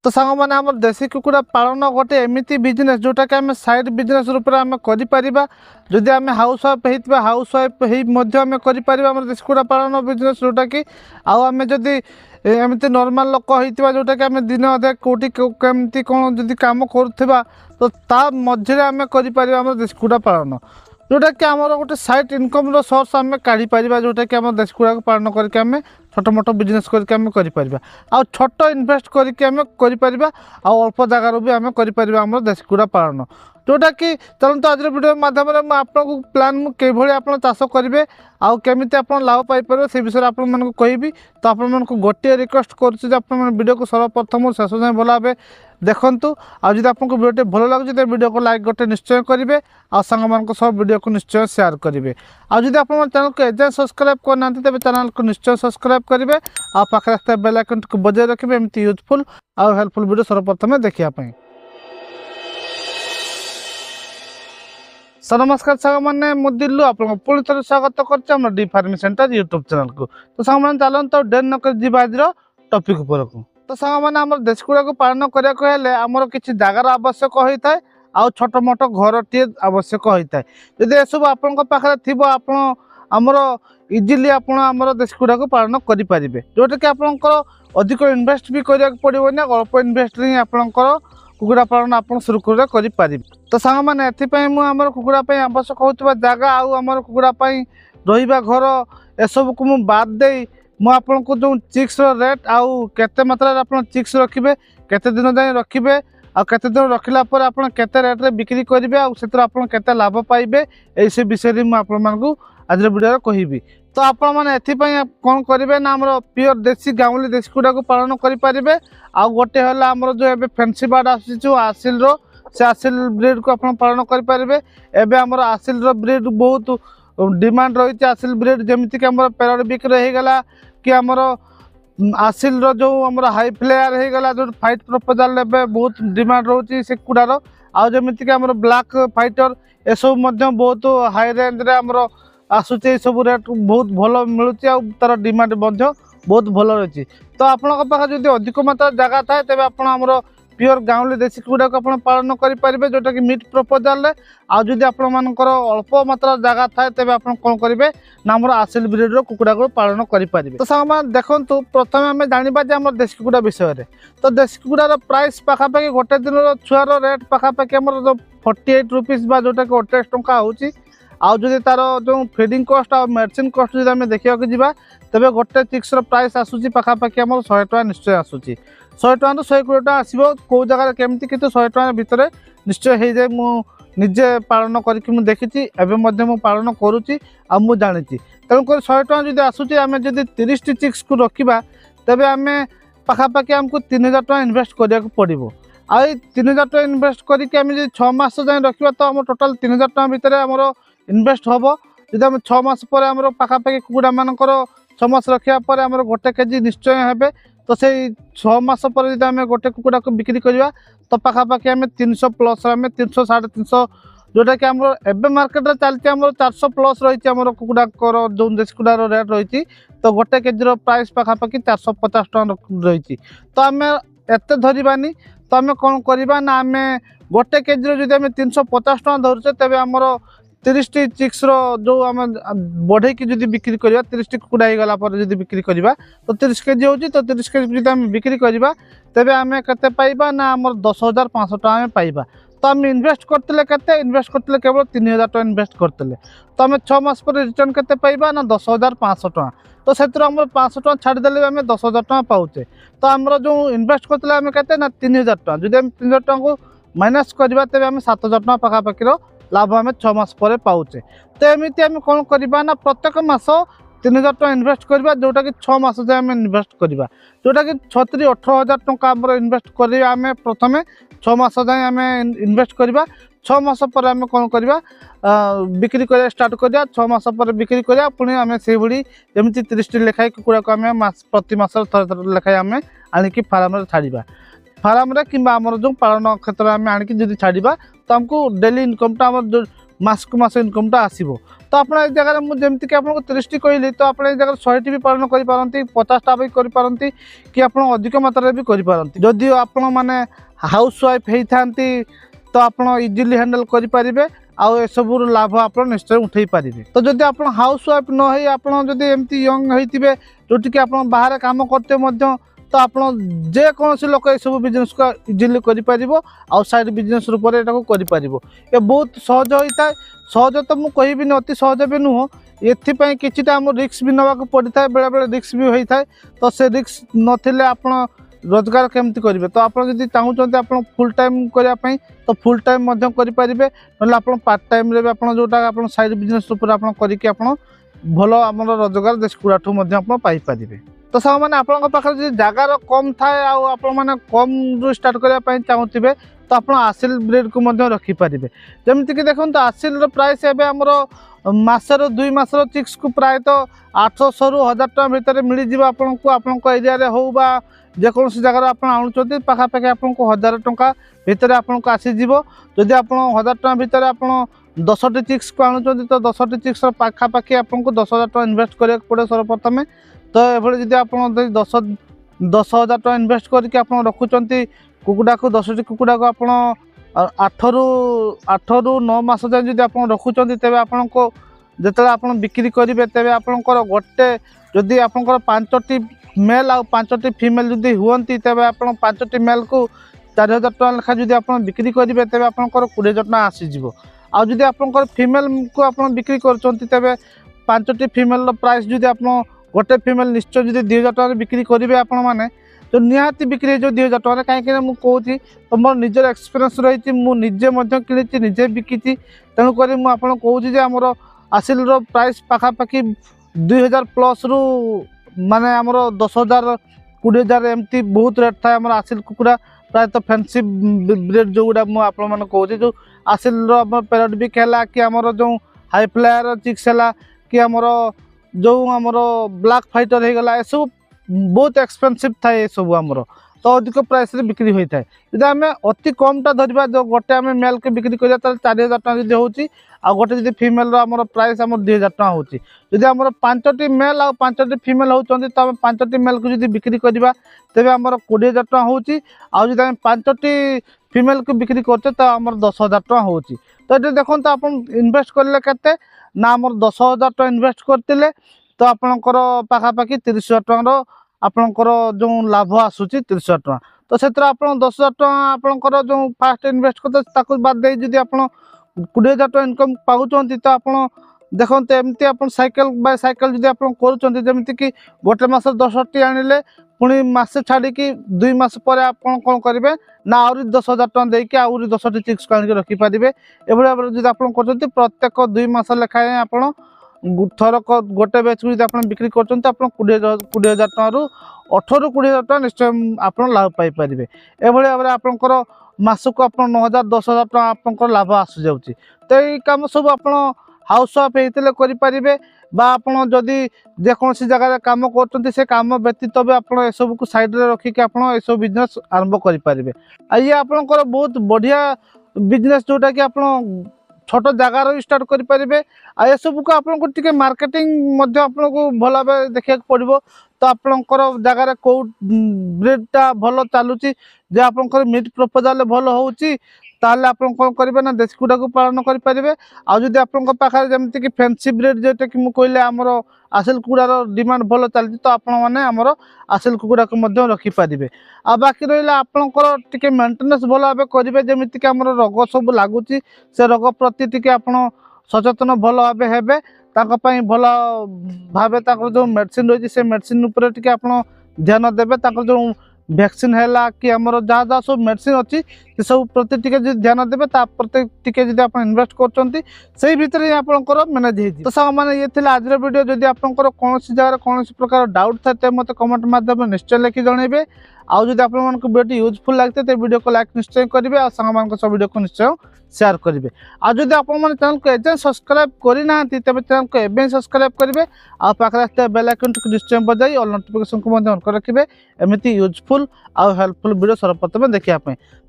तो सांग मैंने आम देसी कुकुड़ा पालन गोटे एमती बिजनेस जोटा कि आम साइड बिजनेस रूप में आम कर जदि आम हाउस वाइफ होता हाउस वाइफ आम कर देसी कुकुड़ा पालन बिजनेस जोटा कि आम जदि एमती नॉर्मल लोक होता जोटा कि आम दिन अधे कौटी केमती कौन जदि कम करुवा तो ता मझे आम कर देसी कुकुड़ा पालन जोटा कि आम गोटे साइड इनकम सोर्स आम काढ़ी जोटा कि आम देसी कुकुड़ा पालन करके आम छोट मोट बिजनेस करके आम कर छोट इनभेस्ट करके आम कर अल्प जगार भी आम कर आम देसी कुकुड़ा पालन जोटा कि चलते आज वीडियो माध्यम आपको प्लान मुझे आप चाष करेंगे आमती आप लाभ पाइपर से विषय आप कहबी तो आप गोटे रिक्वेस्ट करीडियो को सर्वप्रथम शेष जाए भल भाव देखूँ आज आपको वीडियो भल लगे तो वीडियो को लाइक गोटे निश्चय करेंगे आ सांग वीडियो को निश्चय शेयर करेंगे आज आप चैनल को एजाए सब्सक्राइब करना तेज चैनल को निश्चय सब्सक्राइब करेंगे आ पाखे बेल आइकन को बजाय रखिए एमती यूजफुल आ हेल्पफुल वीडियो सर्वप्रथम देखापी। सर नमस्कार सांग मैंने मुदिल्लु आपको पुणी थे स्वागत कर D farming centre YouTube channel को तो सांग मैंने चलते डेर नक आज टॉपिक उपर को तो सांग मैंने आम देसी कुकुड़ा को पालन करने आमर किसी जगार आवश्यक होता है आउ छोट मोट घर टे आवश्यक होता है जदि यह सब आपण थी आमर इजिली आमर देसी कुकुड़ा को पालन करेंगे जोटा कि आपंकर अधिक इन्वेस्ट भी करा पड़ो ना अल्प इन्वेस्ट ही आपंकर कुकुड़ा पालन आप सुरक्षित करें तो सांग मैंने एमर कुकुड़ा आवश्यक होता जगह आमर कुकुड़ा रहा घर एसबू को मुझे बाद दे मुझे जो चिक्स रेट आउ केते मात्रा आप चिक्स रखिए केते दिन जाए रखिए आते दिन रखला केते रेट रे बिक्री करेंगे आते लाभ पाइबे ऐसे विषय मुझे आज वीडियो कहबी तो आप कौन करेंगे ना आम प्योर देसी गाँवली देसी कुकुड़ा को पालन करेंगे आउ गोटे है आमर जो ए फैंसी बर्ड आसिल से आसिल ब्रीड को आप पालन करेंगे एवं आमर आसिल ब्रीड बहुत डिमांड रही है आसिल ब्रीड जमीक आम पैरट बिक रहीगला कि आमर आसिल जो आम हाई फ्लेयर होगला जो फाइट प्रपोजाल बहुत डिमांड रोचे से कुकुड़ार आमतीक आम ब्लैक फाइटर यह सब बहुत हाई रेंज रे आमर आसूचे सब रेट बहुत भल मिलूँ तार डिमांड बहुत भल रही तो आपके जब अधिक मात्रा जगह थाए तेज आप प्योर गाँवली देसी कुकुड़ा को आप पालन करेंगे जोटा कि मीट प्रपोजाल आदि आपर अल्प मात्रा जगह थाए तेज आप कौन करेंगे ना आम आसिल ब्रीड कुकुड़ा को पालन करेंगे तो सांग देखो प्रथम आम जाना आम देसी कुकुड़ा विषय में तो देसी कुकुड़ार प्राइस पाखापाखि गोटे दिन छुआर रेट पाखापाखि आम 48 रुपीज जोटा कि 28 टंका होची आदि तार जो फीडिंग कस्ट आ मेडिसिन कस्ट जो आम देखा तेज गोटे चिक्स प्राइस आसूसी पाखापाखि आम 100 टका निश्चय आसूसी 100 टका तो 120 टका आसो कौ जगह केमती कि 100 टका भितर निश्चय हो जाए मुझे पालन करके देखी एवं पालन करुँची आ मु जानी तेणुक 100 टका जब आसूसी आम जब 30 चिक्स को रखा तेज आम पाखापाखि आमको 3000 टका इन्वेस्ट करा पड़ो आई 3000 टका इन्वेस्ट करके 6 मास जाए रखा तो आम टोटाल 3000 टका भितर आमर इन्वेस्ट हम जब आम 6 मास पर आम पाखापाखि कुकुड़ा मानकर 6 मास रखा आम गोटे केजी निश्चय हे तो से 6 मास पर जब आम गोटे कुकुड़ा को बिक्री करवा तो पाखापाखि आम 300 प्लस आम 300 350 जोटा कि आम एवं मार्केट चलती आम 400 प्लस रही आम कुकुड़ा जो देसी कुकुड़ार रेट रही तो गोटे केजी प्राइस पाखापाखि 450 टका रही तो आम एत धरवानी तो आम कौन करवा ना आम गोटे केजी जब आम 350 टका धरुचे तेज आमर 30 चिक्स जो आम बढ़े कि बिक्री करवा 30 कुकुड़ा हो गला जब बिक्री करवा तो 30 केजी हो तो 30 केजी जब आम बिक्री करवा तेज आम के पाइबा ना आम 10,500 टका आम पाइबा तो आम इन्वेस्ट करते इन्वेस्ट करते केवल 3,000 टका इन्वेस्ट करते तो आम 6 मास पर रिटर्न के पाइबा ना 10,500 टका तो से आम 500 टका छाड़देले आम 10,000 टका पाचे तो आमर जो इन्वेस्ट करते आम के ना 3,000 टका जब आम 3,000 टका को माइनस करवा तेज आम 7,000 टका पाखापाखि लाभ आम 6 मास पर पाचे तो एमती आम कौन करवा ना प्रत्येक मास 3,000 टका इन्वेस्ट करवा जोटा कि 6 मास जाए आम इन्वेस्ट करवा जोटा कि 18,000 टका आम इन्वेस्ट करवा आम प्रथम 6 मास जाए आम इन्वेस्ट करवा 6 मास पर आम कौन करवा बिक्री कर स्टार्ट करवा 6 मास पर बिक्री करवा पुणी आम से भाई जमी 30 लेखाएं कुकुड़ा को आम प्रति मास थर लेखाएं आम आणिकी फार्म छाड़ा फार्म कि आमर जो पालन क्षेत्र में आणिकी छाड़ा तो आमको डेली इनकम आम मासकु मास इनकमटा आसो। तो आप जगह मुझे आपको 30टी कहली तो आप जगह 100टी भी पालन करपारती 50टा भी करपारती कि आप अधिक मात्रा भी करपारती। जदि आप माने हाउस वाइफ होती तो आप इजिली हैंडल करेंगे आउ एसबू लाभ आप निश्चय उठे पारे। तो जदि आप हाउस वाइफ न हो आप एमती यंग होते जोटि कि आप बाहर काम करते तो आप जेकोसी लोक ये सब बिजनेस को इजिली कर साइड बिजनेस रूप से कर ये बहुत सहज होता है। सहज तो मुझे कहबी अति सहज भी नुह एपाई कि आम रिस्क भी नाक पड़ता है बेले बेले रिस्क भी होता है। तो से रिस्क नथिले आप रोजगार केमती करेंगे। तो आप चाहते आप फुल टाइम करने तो फुल टाइम करेंगे ना आप पार्ट टाइम रे आप जोटा आप साइड बिजनेस रूप करके भल आम रोजगार देश गुड़ा पाइपर। तो सब मैंने आपे जगार कम थाए आप कम रू स्टार्ट करने चाहूे तो आप आसिल ब्रीड को रखिपारे। जमीक देखो आसिल प्राइस एमर मसर 2 मासर चिक्स को प्राय तो 800 रू 1000 टका भितर मिल जाए आपको एरिया हो बा जेकोसी जगार आप आणुंट पाखापाखि आपको 1000 टका भितर आपको आसीज। जदि आप 1000 टका भितर आप 10टी चिक्स को आणुंट तो 10टी चिक्स पाखापाखि आपको 10,000 टका इनवेस्ट करा पड़े सर्वप्रथम। तो ये जब आप 10,000 टका इनवेस्ट करके आप रखुंट कुकुड़ा को 10टी कुकुड़ा को आप 8 रू 9 मास जाए जब आप रखुंट तेज आपको जो आप बिक्री करेंगे तेज आपंकर गोटे जदि आप 5टी मेल आ 5टी फीमेल जदि हुई तेज आप 5टी मेल को 4,000 टका लेखा जब आप बिक्री करेंगे तेज आपंकर 20,000 टका आसीज। आदि आपंकर फीमेल को आप बिक्री कर 5टी फीमेल प्राइस जब आप गोटे फीमेल निश्चय जब 2,000 टका बिक्री करेंगे आपण मैंने तो निहाती बिक्री जो 2,000 टका कहीं मुझे तो मोर निजर एक्सपीरियंस रही मुझे कि निजे बिकी तेणुक मुझे आमर आसिल प्राइस पाखापाखि 2,000 प्लस रू माने आमर 10,000 20,000 एमती बहुत रेट था आमर आसिल कुकुड़ा प्रायतः फैंसी ब्रीड जो गुड़ा मुझे जो आसिल पेराडबिक है कि आमर जो हाई फ्लायर चिक्स है कि आमर जो आमर ब्लैक फाइटर हो गला सब बहुत एक्सपेंसिव था ये सब आमर तो अधिक प्राइस रे बिक्री होता है। जब आम अति कमटा धरवा जो गोटे आम मेल के बिक्री करा 4,000 टका जब होती आ गोटे जब फीमेल आमर प्राइस आम 2,000 टका होती। जब आम 5टी मेल आ 5टी फीमेल होती तो आम 5टी मेल को जब बिक्री करवा तेज आमर 20,000 टका होती। आउ जब आम 5टी फीमेल को बिक्री करते तो आमर 10,000 टका होती। तो ये देखो आप इनवेस्ट कले के ना आमर 10,000 टका इनवेस्ट करते तो आपणकर पाखापाखि 30,000 टकर आपणकर जो लाभ आसूची 30,000 टका। तो से आप 10,000 टका आपणकर जो फास्ट इनवेस्ट करते बाद दे जब आप 20,000 टका इनकम पाँच तो आप देखते एमती आप साइकेल बाय साइकेल जब आप करमती गोटे मास 10टी आनिले पुणी मसे छाड़ी 2 मास पर आप कौन करेंगे ना आहरी 10,000 टका देकी आहरी 10टी चिक्स को रखिपारे। ये भाव जब आप प्रत्येक 2 मास लेखाएं आप थरक गोटे बैच को आप बिक्री कर 20,000 टका रू 18 रू 20,000 टका निश्चय आप लाभ पाइपर। ये भाव में आपंकर मासक आप 9,000 10,000 टका आप लाभ आसु जाऊँगी। तो ये कम सब आप हाउस वाइफ होते करेंगे जदि जेकोसी जगह कम कर कम व्यतीत भी आप सब को साइड रे रखिक आप बिजनेस आरंभ करेंगे। ये आपंकर बहुत बढ़िया बिजनेस जोटा कि आप छोट जगार स्टार्ट करेंगे। आ सब को आपको टी मार्केटिंग आपको भल भाव देखा पड़ो। तो आपंकर जगार कौ ब्रीडटा भल चलुची जे आपंकर मीट प्रपोजाल भल होची ताले आप कौन करेंगे ना देशी कुड़ा को पालन करेंगे। आदि आप जमीक कि फैंसी ब्रीड जोटा कि कहले आमर आसिल कुकुड़ार डिमांड भल चलती तो आपने आमर आसिल कुकुड़ा को रखिपारे। आ बाकी रहा आपंकर टी मेंटेनेंस भल भाव करेंगे जमीक आमर रोग सब लगुच से रोग प्रति टी आप सचेतन भल भाव हेबे भल भाव जो मेडिसिन रही से मेडिसिन टी आप ध्यान देवे जो वैक्सीन है कि आमर जहाँ जहाँ सब मेडिसिन अच्छी से सब प्रति टी ध्यान देवे प्रति टी आप इन्वेस्ट कर भितर ही आपंकर मैनेज हो। तो सब मैंने ये थे आज वीडियो जदि आपंकर कौन जगह कौन प्रकार डाउट था मत कमेंट माध्यम निश्चय लिखि जनइबे। आउ जदि आपको वीडियो यूजफुल लगते तो वीडियो को लाइक निश्चय करेंगे और सांग वीडियो को निश्चय शेयर करेंगे। आ जदि आप चैनल को एजें सब्सक्राइब करना तेज चैनल को एवं सब्सक्राइब करेंगे आ पाखे बेल आइकन को निश्चय बजाई और नोटिफिकेशन को ऑन कर रखिए एमती यूजफुल आउ हेल्पफुल वीडियो सर्वप्रथम देखा।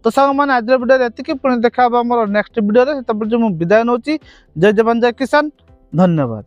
तो सांग आज वीडियो ये पुणी देखा नेक्स्ट वीडियो से तब जो विदाय नौची। जय जवान जय किसान। धन्यवाद।